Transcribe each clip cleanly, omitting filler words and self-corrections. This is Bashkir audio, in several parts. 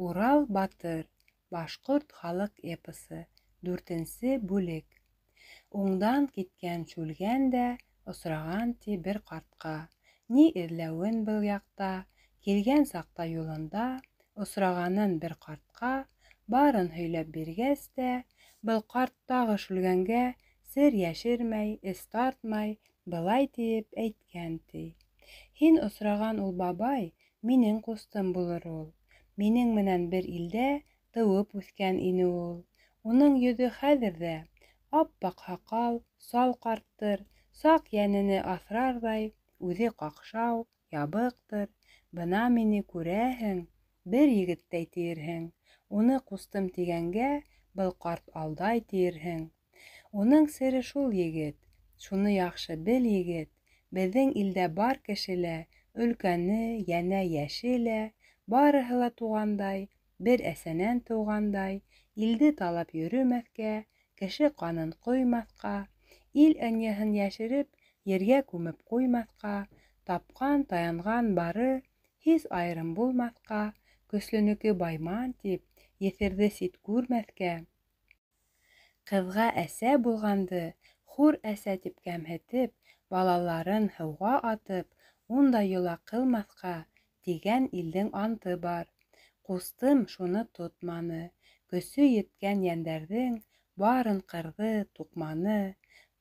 Урал батыр. Башҡорт халыҡ эпосы. 4-нсе бүлек. Уңдан киткән Шүлгән дә осраған ти бер ҡартҡа. Ни эҙләүен был яҡта, килгән саҡта юлында осрағанын бер ҡартҡа барын һөйләп биргәс тә, был ҡарт тағы Шүлгәнгә сер йәшермәй, эс тартмай, былай тиеп әйткән ти. Һин осраған ул бабай минең ҡустым булыр ул. Минең менән бер илдә тыуып үҫкән ине ул. Уның йөҙө хәҙер ҙә ап-аҡ һаҡал, сал ҡарттыр, саҡ йәнене аҫрарҙай, үҙе ҡаҡшау, ябыҡтыр. Бына мине күрәһең, бер егеттәй тиерһең. Уны ҡустым тигәнгә, был ҡарт алдай тиерһең. Уның сере шул, егет. Шуны яҡшы бел, егет. Беҙҙең илдә бар кешелә, өлкәне, йәнә йәше лә, барыһы ла туғандай, бер әсәнән тыуғандай, илде талап йөрөмәҫкә, кеше ҡанын ҡоймаҫҡа, ил ынйыһын йәшереп, ергә күмеп ҡуймаҫҡа, тапҡан, таянған бары, һис айырым булмаҫҡа, көслөнөкө байман тип, еҫерҙе сит күрмәҫкә. Ҡыҙға әсә булғанды, хур әсә тип кәмһетеп, балаларын һыуға атып, ундай йола ҡылмаҫҡа, тигән илдең анты бар. Ҡустым шуны тотманы. Көсө еткән йәндәрҙең барын ҡырҙы, туҡманы,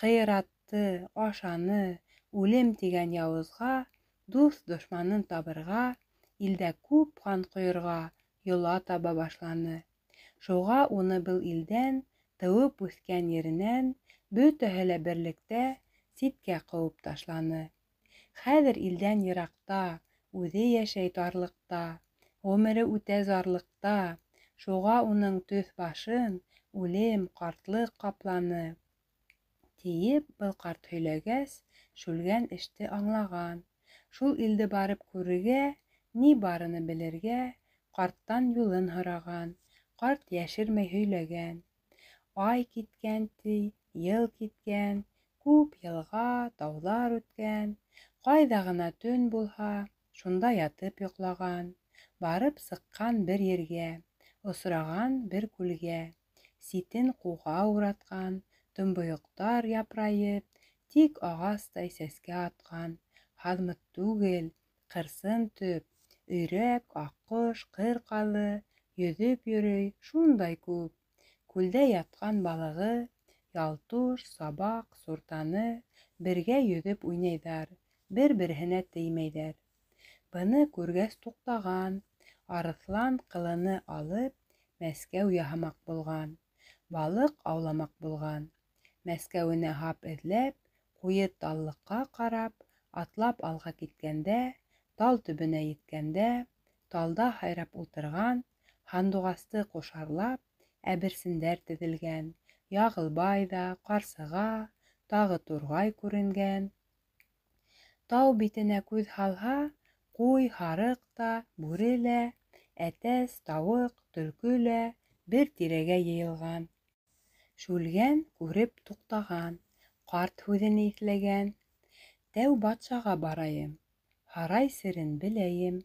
ҡыйратты, ашаны. Үлем тигән яуызға, дуҫ-дошманын табырға, илдә күп ҡан ҡойорға йола таба башланы. Шуға уны был илдән, тыуып үҫкән еренән, бөтәһе лә берлектә ситкә ҡыуып ташланы. Хәҙер илдән йыраҡта, үҙе йәшәй тарлыҡта, ғүмере үтә зарлыҡта. Шуға уның төҫ башын үлем, ҡартлыҡ ҡапланы. Тиеп был ҡарт һөйләгәс, Шүлгән эште аңлаған. Шул илде барып күрергә, ни барыны белергә, ҡарттан юлын һораған. Ҡарт йәшермәй һөйләгән. Ай киткән ти, йыл киткән, күп йылға, тауҙар үткән. Ҡайҙа ғына төн булһа, шунда ятып йоҡлаған. Барып сыҡҡан бер ергә, осраған бер күлгә. Ситен ҡуға уратҡан, томбойоҡтар япрайып, тик ағастай сәскә атҡан. Һаҙмыҡ түгел, ҡырсын төп, өйрәк, аҡҡош, ҡыр ҡаҙы, йөҙөп йөрөй, шундай күп. Күлдә ятҡан балығы, ялтуш, сабаҡ, суртаны, бергә йөҙөп уйнайҙар, бер-береһенә теймәйҙәр. Быны күргәс туҡтаған, арыҫлан ҡылыны алып, мәскәү яһамаҡ булған, балыҡ ауламаҡ булған. Мәскәүенә һап эҙләп, ҡуйы таллыҡҡа ҡарап, атлап алға киткәндә, тал төбөнә еткәндә, талда һайрап ултырған, һандуғасты ҡушарлап, әберсендәр теҙелгән, Яғылбай ҙа, ҡарсыға, тағы турғай күренгән. Тау битенә күҙ һалһа, ҡуй, һарыҡ та, бүре лә, әтәс, тауыҡ, төлкө лә бер тирәгә йыйылған. Шүлгән күреп туҡтаған, ҡарт һүҙен иҫләгән. Тәү батшаға барайым, һарай серен беләйем,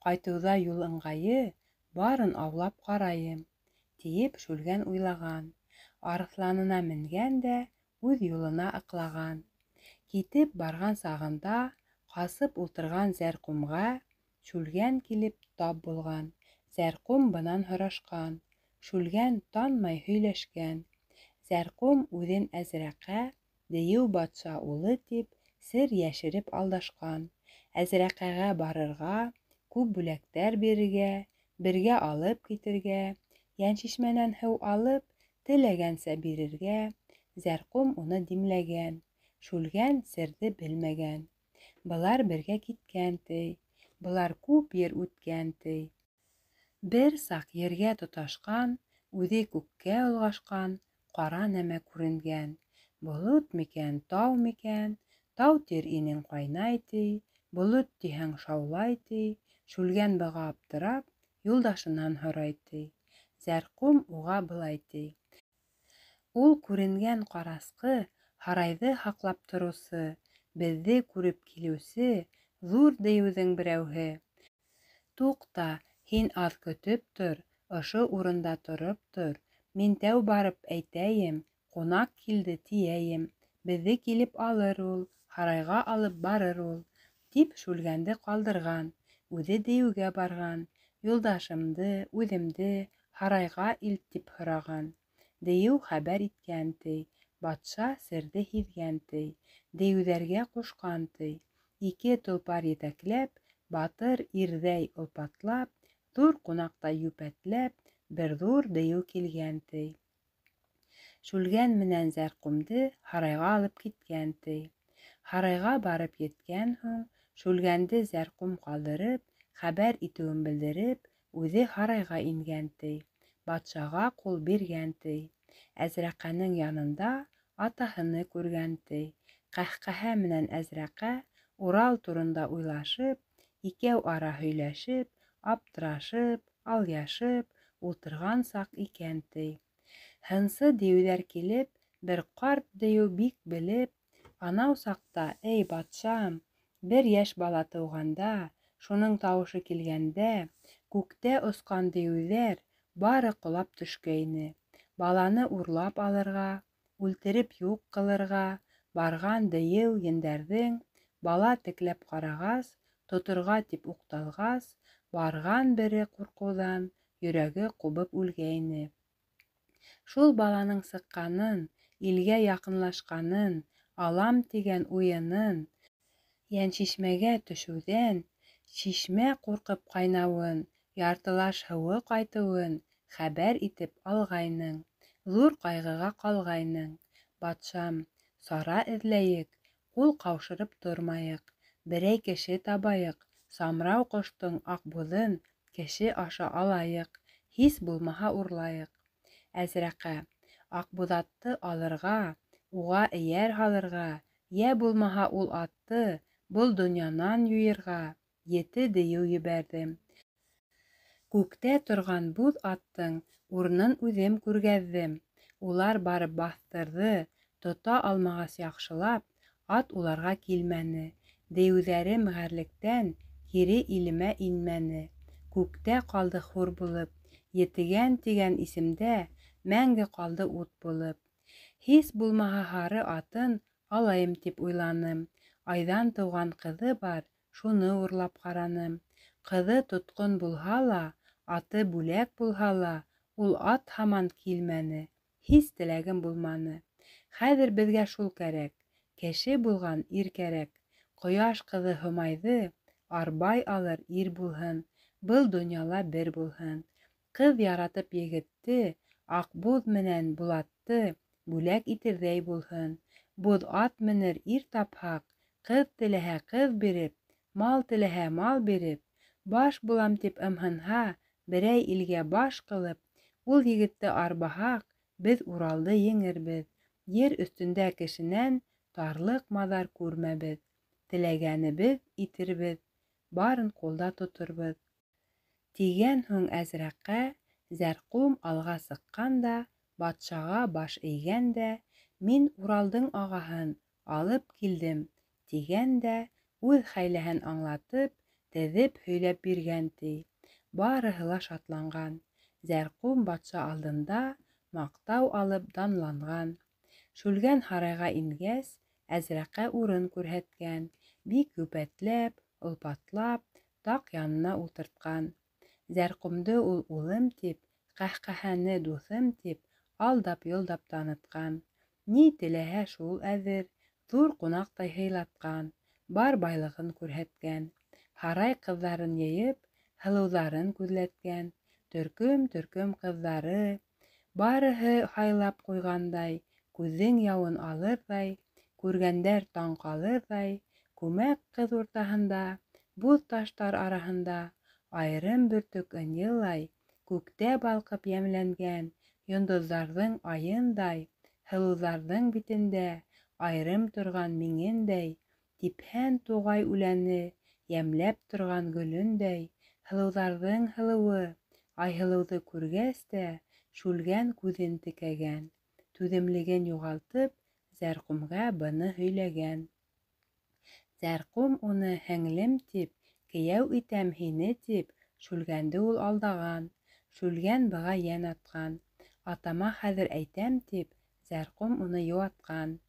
ҡайтыуҙа юл ыңғайы, барын аулап ҡарайым, тиеп Шүлгән уйлаған. Арыҫланына менгән дә үҙ юлына ыҡлаған. Китеп барған сағында, ҡасып ултырған Зәрҡумға Шүлгән килеп тап булған. Зәрҡум бынан һорашҡан. Шүлгән танмай һөйләшкән. Зәрҡум үҙен Әзрәҡә, дейеү батша улы тип, сер йәшереп алдашҡан. Әзрәҡәгә барырға, күп бүләктәр бирергә, бергә алып китергә, йәншишмәнән һыу алып, теләгәнсә бирергә. Зәрҡум уны димләгән. Шүлгән серҙе белмәгән. Былар бергә киткән ти. Былар күп ер үткән ти. Бер саҡ ергә тоташҡан, үҙе күккә олғашҡан, ҡара нәмә күренгән. Болот микән, тау микән? Тау тир инең ҡайнай ти, болот тиһәң шаулай ти. Шүлгән быға аптырап, юлдашынан һорай ти. Зәрҡум уға былай ти. Ул күренгән ҡарасҡы, һарайҙы һаҡлап тороусы, беҙҙе күреп килеүсе, ҙур дейеүҙең берәүһе. Туҡта, Һин аҙ көтөп тор, ошо урында тороп тор. Мин тәү барып әйтәйем, ҡунаҡ килде тиәйем. Беҙҙе килеп алыр ул, һарайға алып барыр ул, тип шүлгәнде ҡалдырған. Үҙе дейеүгә барған. Юлдашымды, үҙемде һарайға илт тип һораған. Дейеү хәбәр иткән, ти. Батша серҙе һиҙгән, ти. Дейеүҙәргә ҡушҡан, ти. 2 толпар етәкләп, батыр ирҙәй олпатлап, ҙур ҡунаҡтай йүпәтләп, бер ҙур дейеү килгән, ти. Шүлгән менән Зәрҡүмде һарайға алып киткән, ти. Һарайға барып еткән һуң, Шүлгәнде Зәрҡүм ҡалдырып, хәбәр итеүен белдереп, үҙе һарайға ингән, ти. Батшаға ҡул биргән, ти. Әзрәҡәнең янында атаһыны күргән, ти. Ҡәһҡәһә менән Әзрәҡә Урал турында уйлашып, икәү ара һөйләшеп, аптырашып, алъяшып ултырған саҡ икән, ти. Һынсы дейеүҙәр килеп, бер ҡарт дейеү бик белеп, анау саҡта, эй батшам, бер йәш бала тыуғанда, шуның тауышы килгәндә, күктә осҡан дейеүҙәр бары ҡолап төшкәйне. Баланы урлап алырға, үлтереп юҡ ҡылырға барған дейеү ендәрҙең, бала текләп ҡарағас, тоторға тип уҡталғас, барған бере ҡурҡыуҙан йөрәге ҡубып үлгәйне. Шул баланың сыҡҡанын, илгә яҡынлашҡанын, алам тигән уйынын, йәншишмәгә төшөүҙән, шишмә ҡурҡып ҡайнауын, яртылаш һыуы ҡайтыуын хәбәр итеп алғайның. Ҙур ҡайғыға ҡалғайның. Батшам, сара эҙләйек, ҡул ҡаушырып тормайыҡ, берәй кеше табайыҡ, Самрау ҡоштоң аҡбуҙын кеше аша алайыҡ, һис булмаһа урлайыҡ. Әзрәҡә, Аҡбуҙатты алырға, уға эйәр һалырға, йә булмаһа ул атты был донъянан юйырға 7 дейеү ебәрҙем. Күктә торған буҙ аттың урынын үҙем күргәҙҙем. Улар барып баҫтырҙы, тота алмағас яҡшылап, ат уларға килмәне. Дейеүҙәрем ғәрлектән кире илемә инмәне. Күктә ҡалды хур булып, етегән тигән исемдә мәңге ҡалды ут булып. Һис булмаһа һары атын алайым тип уйланым. Айҙан тыуған ҡыҙы бар, шуны урлап ҡараным. Ҡыҙы тотҡон булһа ла, аты бүләк булһа ла, ул ат һаман килмәне. Һис теләгем булманы. Хәҙер беҙгә шул кәрәк. Кеше булған ир кәрәк. Ҡояш ҡыҙы Һомайҙы арбай алыр ир булһын. Был донъяла бер булһын. Ҡыҙ яратып егетте, Аҡбуҙ менән Булатты бүләк итерҙәй булһын. Буҙ ат менер ир тапһаҡ, ҡыҙ теләһә ҡыҙ биреп, мал теләһә мал биреп, баш булам тип ымһынһа, берәй илгә баш ҡылып, ул егетте арбаһаҡ, беҙ Уралды еңербеҙ. Ер өҫтөндә кешенән тарлыҡ-маҙар күрмәбеҙ. Теләгәнебеҙ итербеҙ, барын ҡулда тоторбоҙ. Тигән һуң Әзрәҡә, Зәрҡүм алға сыҡҡан да, батшаға баш эйгән дә, мин Уралдың ағаһын алып килдем, тигән дә, үҙ хәйләһен аңлатып, теҙеп һөйләп биргән, ти. Барыһы ла шатланған. Зәрҡүм батша алдында маҡтау алып данланған. Шүлгән һарайға ингәс, Әзрәҡә урын күрһәткән, бик йүпәтләп, олпатлап, таҡ янына ултыртҡан. Зәрҡүмде ул улым тип, ҡәһҡәһәне дуҫым тип, алдап-йолдап танытҡан. Ни теләһә шул әҙер, ҙур ҡунаҡтай һыйлатҡан, бар байлығын күрһәткән. Һарай ҡыҙҙарын йыйып, һылыуҙарын күҙләткән. Төркөм-төркөм ҡыҙҙары, барыһы һайлап ҡуйғандай, күҙҙең яуын алырҙай, күргәндәр таң ҡалырҙай, күмәк ҡыҙ уртаһында, буҙ таштар араһында, айырым бөртөк ынйылай, күктә балҡып йәмләнгән, йондоҙҙарҙың айындай, һылыуҙарҙың битендә айырым торған миңендәй, типһән туғай үләне йәмләп торған гөлөндәй, һылыуҙарҙың һылыуы, Айһылыуҙы күргәс тә, Шүлгән күҙен текәгән. Түҙемлеген юғалтып, Зәрҡүмгә быны һөйләгән. Зәрҡүм уны һеңлем тип, кейәү итәм һине тип, Шүлгәнде ул алдаған. Шүлгән быға йән атҡан. Атама хәҙер әйтәм тип, Зәрҡүм уны йыуатҡан.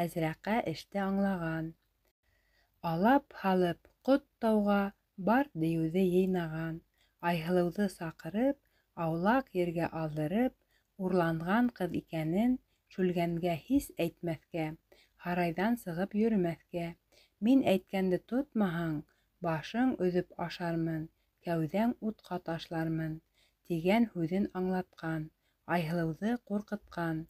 Әзрәҡә эште аңлаған. Алап-һалып ҡот тауға бар дейеүҙе йыйнаған. Айһылыуҙы саҡырып, аулаҡ ергә алдырып, урланған ҡыҙ икәнен Шүлгәнгә һис әйтмәҫкә, һарайҙан сығып йөрөмәҫкә. Мин әйткәнде тотмаһаң, башың өҙөп ашармын, кәүҙәң утҡа ташлармын, тигән һүҙен аңлатҡан, Айһылыуҙы ҡурҡытҡан.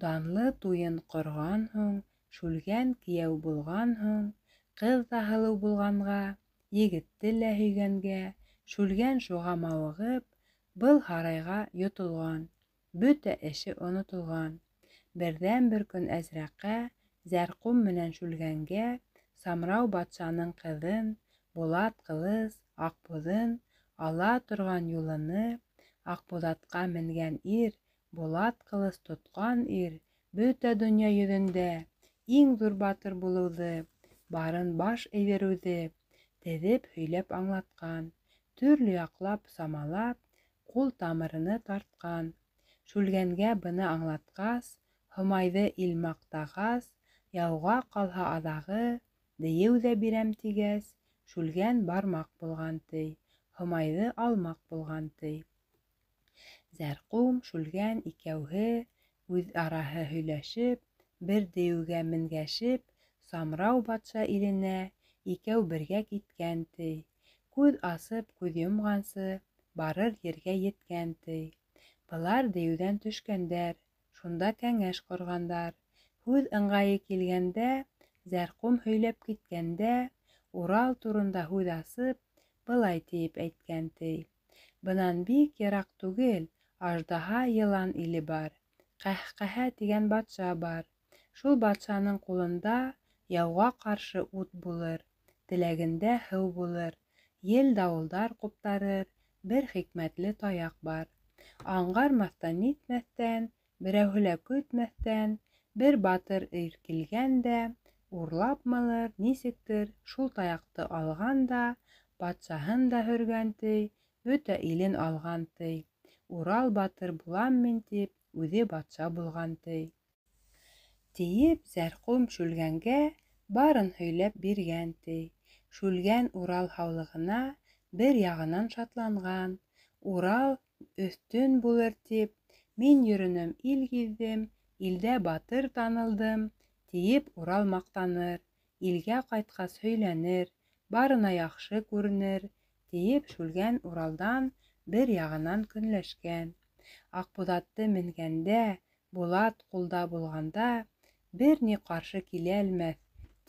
Данлы туйын ҡорған һуң, Шүлгән кейәү булған һуң, ҡыҙ ҙа һылыу булғанға, егетте лә һөйгәнгә, Шүлгән шуға мауығып, был һарайға йотолған, бөтә эше онотолған. Берҙән-бер көн Әзрәҡә Зәрҡүм менән Шүлгәнгә Самрау батшаның ҡыҙын, Булат ҡылыс, Аҡбуҙын, ала торған юлыны, Аҡбуҙатҡа менгән ир, Булат ҡылыс тотҡан ир, бөтә донъя йөҙөндә иң ҙур батыр булыуҙы, барын баш эйҙереүҙе теҙеп һөйләп аңлатҡан. Төрлө яҡлап самалап, ҡул тамырыны тартҡан. Шүлгәнгә быны аңлатҡас, Һомайҙы ил маҡтағас, яуға ҡалһа аҙағы, дейеү ҙә бирәм тигәс, Шүлгән бармаҡ булған ти, Һомайҙы алмаҡ булған ти. Зәрҡүм, Шүлгән икәүһе, үҙ араһы һөйләшеп, бер дейеүгә менгәшеп, Самрау батша иленә икәү бергә киткән ти. Күҙ асып, күҙ йомғансы, барыр ергә еткән ти. Былар дейеүҙән төшкәндәр, шунда кәңәш ҡорғандар. Һүҙ ыңғайы килгәндә, Зәрҡүм һөйләп киткәндә, Урал турында һүҙ асып, былай тиеп әйткән ти. Бынан бик йыраҡ түгел, аждаһа йылан иле бар. Ҡәһҡәһә тигән батша бар. Шул батшаның ҡулында яуға ҡаршы ут булыр, теләгендә һыу булыр, ел-дауылдар ҡуптарыр, бер хикмәтле таяҡ бар. Аңғармаҫтан-нитмәҫтән, берәүһе лә көтмәҫтән, бер батыр ир килгән дә, урлапмылыр, нисектер, шул таяҡты алған да, батшаһын да һөргән ти, бөтә илен алған ти. Урал батыр булам мин тип, үҙе батша булған ти. Тиеп, Зәрҡүм Шүлгәнгә барын һөйләп биргән ти. Шүлгән Урал һаулығына бер яғынан шатланған. Урал өҫтөн булыр тип, мин йөрөнөм, ил гиҙҙем, илдә батыр танылдым, тиеп Урал маҡтаныр, илгә ҡайтҡас һөйләнер, барына яҡшы күренер, тиеп Шүлгән Уралдан бер яғынан көнләшкән. Аҡбуҙатты менгәндә, Булат ҡулда булғанда, бер ни ҡаршы киләлмәҫ,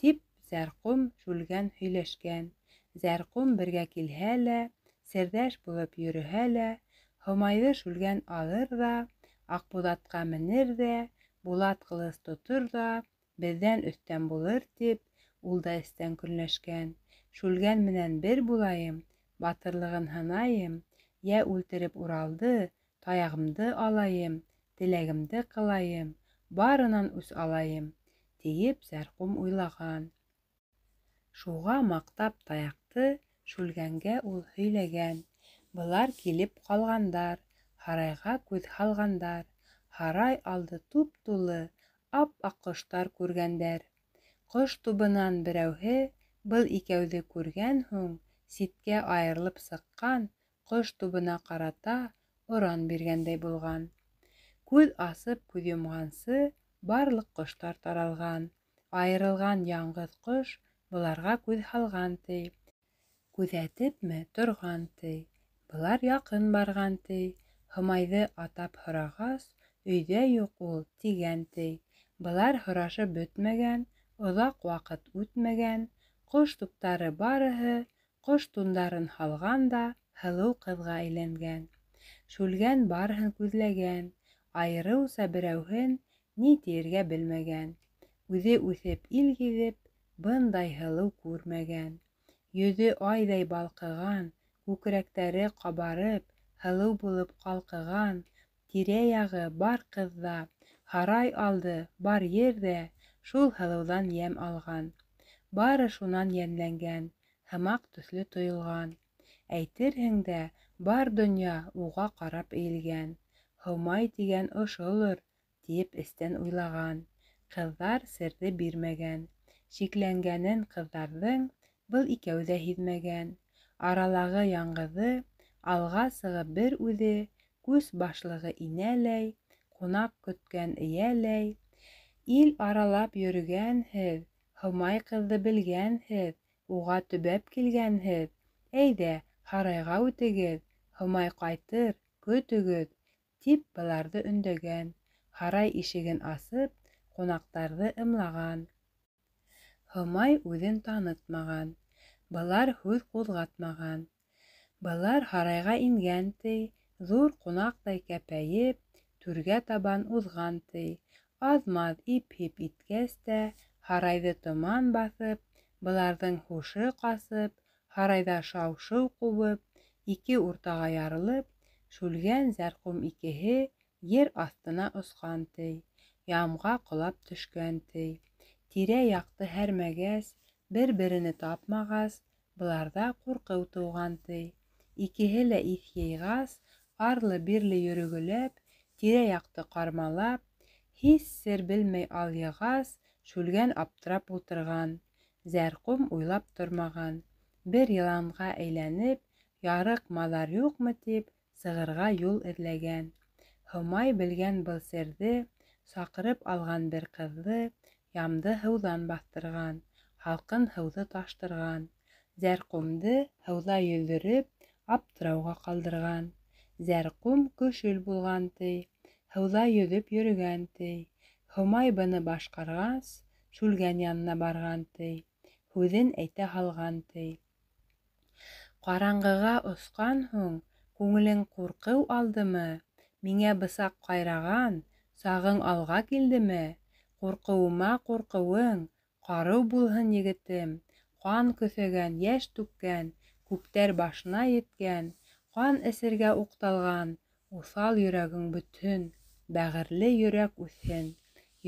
тип Зәрҡүм Шүлгән һөйләшкән. Зәрҡүм бергә килһә лә, серҙәш булып йөрөһә лә, Һомайҙы Шүлгән алыр ҙа, Аҡбуҙатҡа менер ҙә, Булат ҡылыс тотор ҙа, беҙҙән өҫтән булыр тип, ул да эстән көнләшкән. Шүлгән менән бер булайым, батырлығын һынайым, йә үлтереп Уралды, таяғымды алайым, теләгемде ҡылайым, барынан үс алайым, тиеп Зәрҡүм уйлаған. Шуға маҡтап таяҡты Шүлгәнгә ул һөйләгән. Былар килеп ҡалғандар, һарайға күҙ һалғандар. Һарай алды туп-тулы, ап-аҡ ҡоштар күргәндәр. Ҡош тубынан берәүһе был икәүҙе күргән һуң, ситкә айырылып сыҡҡан, ҡош тубына ҡарата оран биргәндәй булған. Күҙ асып, күҙ йомғансы, барлыҡ ҡоштар таралған. Айырылған яңғыҙ ҡош быларға күҙ һалған ти. Күҙәтепме торған ти. Былар яҡын барған ти. Һомайҙы атап һорағас, өйҙә юҡ ул, тигән ти. Былар һорашып бөтмәгән, оҙаҡ ваҡыт үтмәгән, ҡош туптары барыһы ҡош тундарын һалған да һылыу ҡыҙға әйләнгән. Шүлгән барыһын күҙләгән, айырыуса берәүһен ни тиергә белмәгән. Үҙе үҫеп ил гиҙеп, бындай һылыу күрмәгән. Йөҙө айҙай балҡыған, күкрәктәре ҡабарып, һылыу булып ҡалҡыған, тирә-яғы бар ҡыҙҙа, һарай алды, бар ерҙә шул һылыуҙан йәм алған. Бары шунан йәнләнгән, һымаҡ төҫлө тойолған. Әйтерһең дә, бар донъя уға ҡарап эйелгән. Һыумай тигән ошолор, тип эстән уйлаған. Ҡыҙҙар серҙе бирмәгән. Шикләнгәнен ҡыҙҙарҙың был икәү ҙә һиҙмәгән. Аралағы яңғыҙы алға сығып бер үҙе, күс башлығы инәләй, ҡунаҡ көткән эйәләй. Ил аралап йөрөгәнһеҙ, Һыумай ҡыҙҙы белгәнһеҙ, уға төбәп килгәнһеҙ. Әйҙә, һарайға үтегеҙ, Һыумай ҡайтыр, көтөгөҙ, тип быларҙы өндәгән. Һарай ишеген асып, ҡунаҡтарҙы ымлаған. Һыумай үҙен танытмаған. Былар һүҙ ҡуҙғатмаған. Былар һарайға ингән, ти, ҙур ҡунаҡтай кәпәйеп, түргә табан уҙған, ти. Аҙ-маҙ ип-һип иткәс тә, һарайҙы томан баҫып, быларҙың һушы ҡасып, һарайҙа шау-шыу ҡубып, ике уртаға ярылып, шүлгән зәрҡүм икеһе ер аҫтына осҡан, ти. Ямға ҡолап төшкән, ти. Тирә-яҡты һәрмәгәс, бер-берене тапмағас, быларҙа ҡурҡыу тыуған, ти. Икеһе лә иҫ йыйғас, арлы-бирле йөрөгөләп, тирә-яҡты ҡармалап, һис сер белмәй алйығас, шүлгән аптырап ултырған. Зәрҡүм уйлап тормаған. Бер йыланға әйләнеп, ярыҡ-маҙар юҡмы тип, сығырға юл эҙләгән. Һыумай белгән был серҙе, саҡырып алған бер ҡыҙҙы, ямды һыуҙан баҫтырған, һалҡын һыуҙы таштырған. Зәрҡүмде һыуҙа йөҙҙөрөп, аптырауға ҡалдырған. Зәрҡүм көшөл булған, ти. Һыуҙа йөҙөп йөрөгән, ти. Һыумай быны башҡарғас, шүлгән янына барған, ти. Һүҙен әйтә һалған, ти. Ҡараңғыға осҡан һуң, күңелең ҡурҡыу алдымы? Миңә бысаҡ ҡайраған, сағың алға килдеме? Ҡурҡыуыма ҡурҡыуың, ҡарыу булһын, егетем. Ҡан көҫәгән, йәш түккән, күктәр башына еткән, ҡан эсергә уҡталған, уҫал йөрәгең бөтһөн, бәғерле йөрәк үҫһен,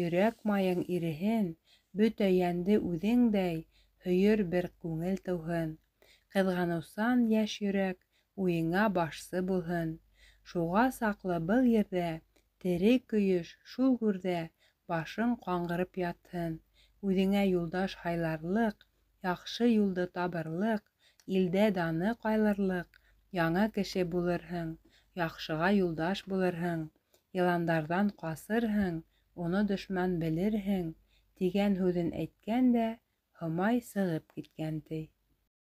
йөрәк майың иреһен, бөтә йәнде үҙеңдәй һөйөр бер күңел тыуһын. Ҡыҙғаныусан йәш йөрәк уйыңа башсы булһын. Шуға саҡлы был ерҙә, тере көйөш шул гүрҙә, башың ҡаңғырып ятһын. Үҙеңә юлдаш һайларлыҡ, яҡшы юлды табырлыҡ, илдә даны ҡайлырлыҡ, яңы кеше булырһың, яҡшыға юлдаш булырһың, йыландарҙан ҡасырһың, уны дошман белерһең, тигән һүҙен әйткән дә, Һыумай сығып киткән, ти.